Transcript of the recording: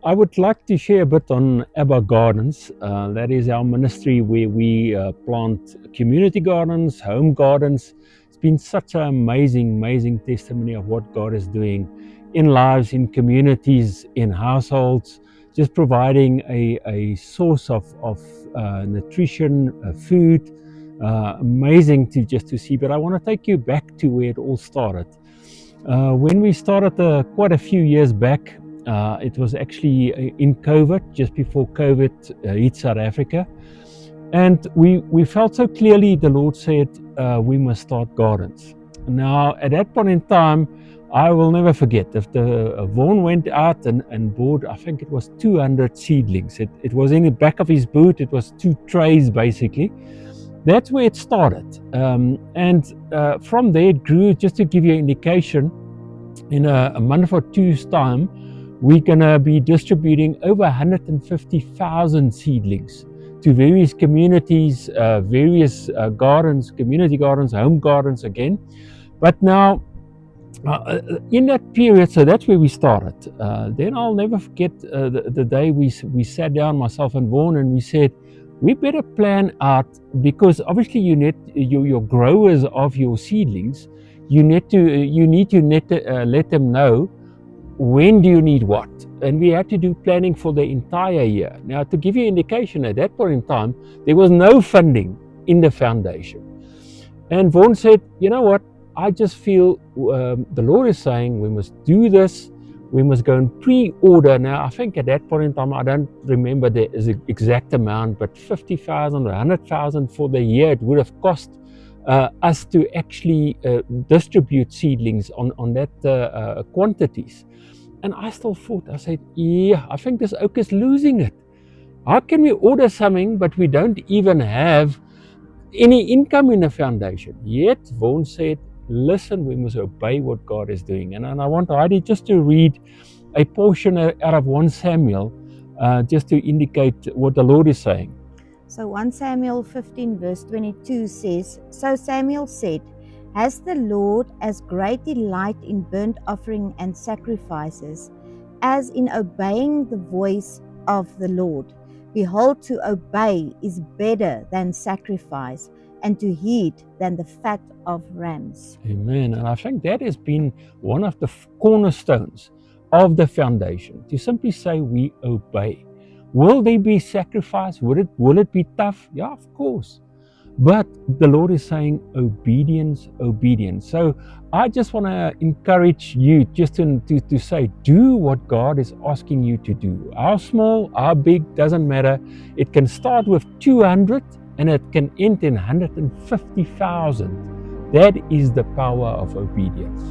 I would like to share a bit on Abba Gardens. That is our ministry where we plant community gardens, home gardens. It's been such an amazing testimony of what God is doing in lives, in communities, in households, just providing a source of nutrition, food. Amazing to see. But I want to take you back to where it all started. When we started quite a few years back, it was actually in COVID, just before COVID hit South Africa. And we felt so clearly the Lord said, we must start gardens. Now, at that point in time, I will never forget, if the Vaughan went out and bought, I think it was 200 seedlings. It was in the back of his boot. It was 2 trays, basically. That's where it started. From there it grew. Just to give you an indication, in a month or two's time, we're going to be distributing over 150,000 seedlings to various communities, various gardens, community gardens, home gardens again. But now, in that period, so that's where we started. Then I'll never forget the day we sat down, myself and Vaughan, and we said, we better plan out, because obviously you need your growers of your seedlings. You need to let them know when do you need what, and we had to do planning for the entire year. Now, to give you an indication, at that point in time, there was no funding in the foundation, and Vaughan said, you know what? I just feel the Lord is saying we must do this. We must go and pre-order. Now, I think at that point in time, I don't remember the exact amount, but 50,000 or 100,000 for the year it would have cost us to actually distribute seedlings on that quantities. And I still thought, I said, yeah, I think this oak is losing it. How can we order something, but we don't even have any income in the foundation? Yet, Vaughan said, listen, we must obey what God is doing. And I want Heidi just to read a portion out of 1 Samuel, just to indicate what the Lord is saying. So 1 Samuel 15 verse 22 says, So Samuel said, Has the Lord as great delight in burnt offering and sacrifices as in obeying the voice of the Lord? Behold, to obey is better than sacrifice, and to heed than the fat of rams. Amen. And I think that has been one of the cornerstones of the foundation, to simply say we obey. Will there be sacrifice? Will it be tough? Yeah, of course. But the Lord is saying obedience. So I just want to encourage you just to say, do what God is asking you to do. How small, how big, doesn't matter. It can start with 200 and it can end in 150,000. That is the power of obedience.